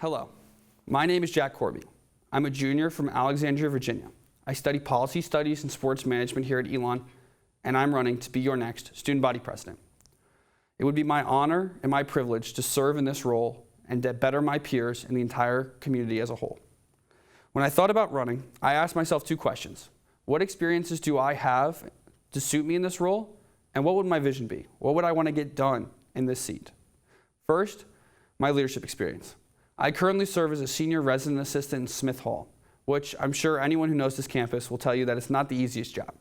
Hello, my name is Jack Corby. I'm a junior from Alexandria, Virginia. I study policy studies and sports management here at Elon, and I'm running to be your next student body president. It would be my honor and my privilege to serve in this role and to better my peers and the entire community as a whole. When I thought about running, I asked myself two questions. What experiences do I have to suit me in this role? And what would my vision be? What would I want to get done in this seat? First, my leadership experience. I currently serve as a senior resident assistant in Smith Hall, which I'm sure anyone who knows this campus will tell you that it's not the easiest job.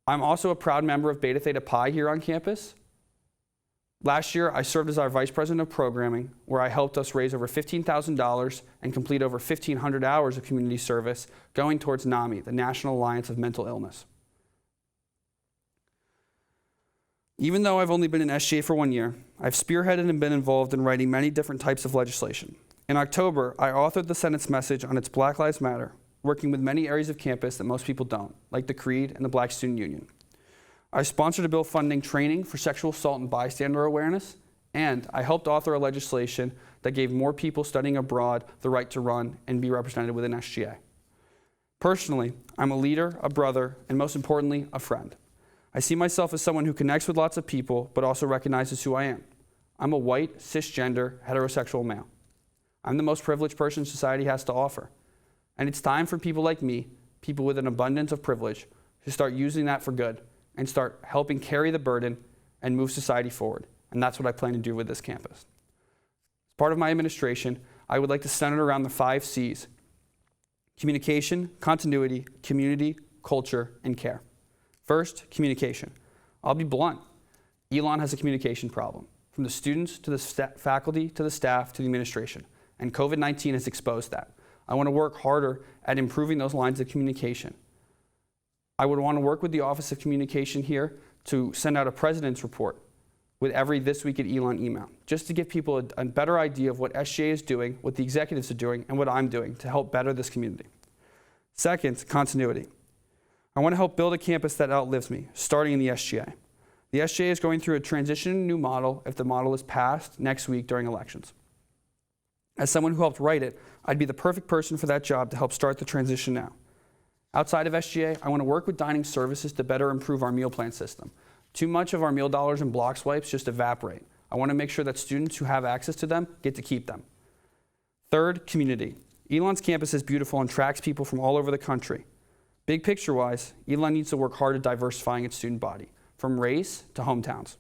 I'm also a proud member of Beta Theta Pi here on campus. Last year, I served as our vice president of programming, where I helped us raise over $15,000 and complete over 1,500 hours of community service going towards NAMI, the National Alliance of Mental Illness. Even though I've only been in SGA for 1 year, I've spearheaded and been involved in writing many different types of legislation. In October, I authored the Senate's message on its Black Lives Matter, working with many areas of campus that most people don't, like the Creed and the Black Student Union. I sponsored a bill funding training for sexual assault and bystander awareness, and I helped author a legislation that gave more people studying abroad the right to run and be represented within SGA. Personally, I'm a leader, a brother, and most importantly, a friend. I see myself as someone who connects with lots of people, but also recognizes who I am. I'm a white, cisgender, heterosexual male. I'm the most privileged person society has to offer. And it's time for people like me, people with an abundance of privilege, to start using that for good and start helping carry the burden and move society forward. And that's what I plan to do with this campus. As part of my administration, I would like to center around the 5 C's: communication, continuity, community, culture, and care. First, communication. I'll be blunt. Elon has a communication problem, from the students to the faculty to the staff to the administration, and COVID-19 has exposed that. I want to work harder at improving those lines of communication. I would want to work with the Office of Communication here to send out a president's report with every This Week at Elon email, just to give people a better idea of what SGA is doing, what the executives are doing, and what I'm doing to help better this community. Second, continuity. I want to help build a campus that outlives me, starting in the SGA. The SGA is going through a transition to a new model if the model is passed next week during elections. As someone who helped write it, I'd be the perfect person for that job to help start the transition now. Outside of SGA, I want to work with dining services to better improve our meal plan system. Too much of our meal dollars and block swipes just evaporate. I want to make sure that students who have access to them get to keep them. Third, community. Elon's campus is beautiful and attracts people from all over the country. Big picture-wise, Elon needs to work hard at diversifying its student body, from race to hometowns.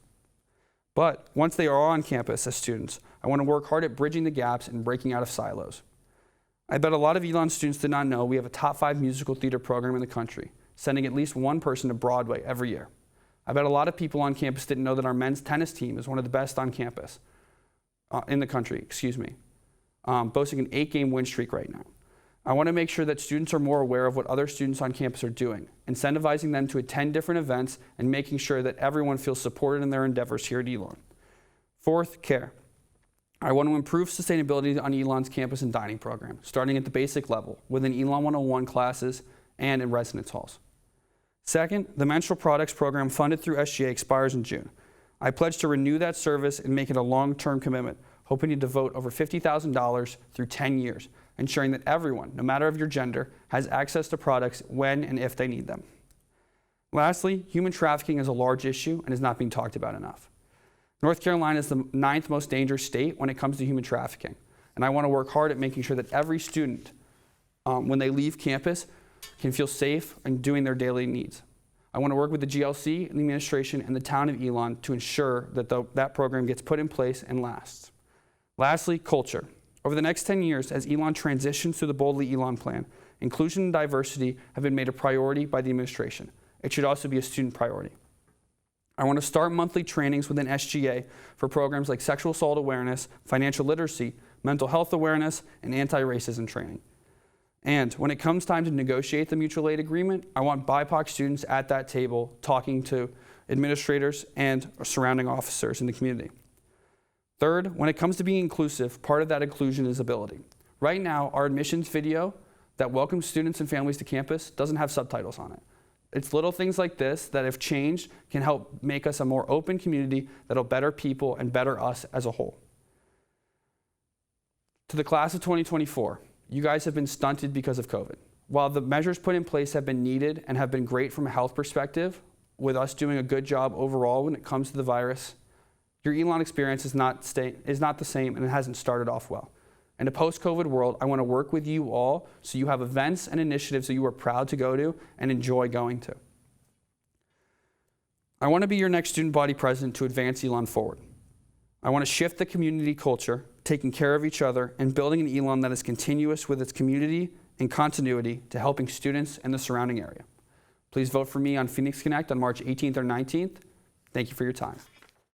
But once they are on campus as students, I want to work hard at bridging the gaps and breaking out of silos. I bet a lot of Elon students did not know we have a top 5 musical theater program in the country, sending at least one person to Broadway every year. I bet a lot of people on campus didn't know that our men's tennis team is one of the best on campus, in the country, boasting an 8-game win streak right now. I want to make sure that students are more aware of what other students on campus are doing, incentivizing them to attend different events and making sure that everyone feels supported in their endeavors here at Elon. Fourth, care. I want to improve sustainability on Elon's campus and dining program, starting at the basic level, within Elon 101 classes and in residence halls. Second, the menstrual products program funded through SGA expires in June. I pledge to renew that service and make it a long-term commitment, hoping to devote over $50,000 through 10 years, ensuring that everyone, no matter of your gender, has access to products when and if they need them. Lastly, human trafficking is a large issue and is not being talked about enough. North Carolina is the 9th most dangerous state when it comes to human trafficking, and I want to work hard at making sure that every student, when they leave campus, can feel safe and doing their daily needs. I want to work with the GLC and the administration and the town of Elon to ensure that that program gets put in place and lasts. Lastly, culture. Over the next 10 years, as Elon transitions to the Boldly Elon plan, inclusion and diversity have been made a priority by the administration. It should also be a student priority. I want to start monthly trainings within SGA for programs like sexual assault awareness, financial literacy, mental health awareness, and anti-racism training. And when it comes time to negotiate the mutual aid agreement, I want BIPOC students at that table talking to administrators and surrounding officers in the community. Third, when it comes to being inclusive, part of that inclusion is ability. Right now, our admissions video that welcomes students and families to campus doesn't have subtitles on it. It's little things like this that, if changed, can help make us a more open community that'll better people and better us as a whole. To the class of 2024, you guys have been stunted because of COVID. While the measures put in place have been needed and have been great from a health perspective, with us doing a good job overall when it comes to the virus, your Elon experience is not the same, and it hasn't started off well. In a post-COVID world, I want to work with you all so you have events and initiatives that you are proud to go to and enjoy going to. I want to be your next student body president to advance Elon forward. I want to shift the community culture, taking care of each other, and building an Elon that is continuous with its community and continuity to helping students and the surrounding area. Please vote for me on Phoenix Connect on March 18th or 19th. Thank you for your time.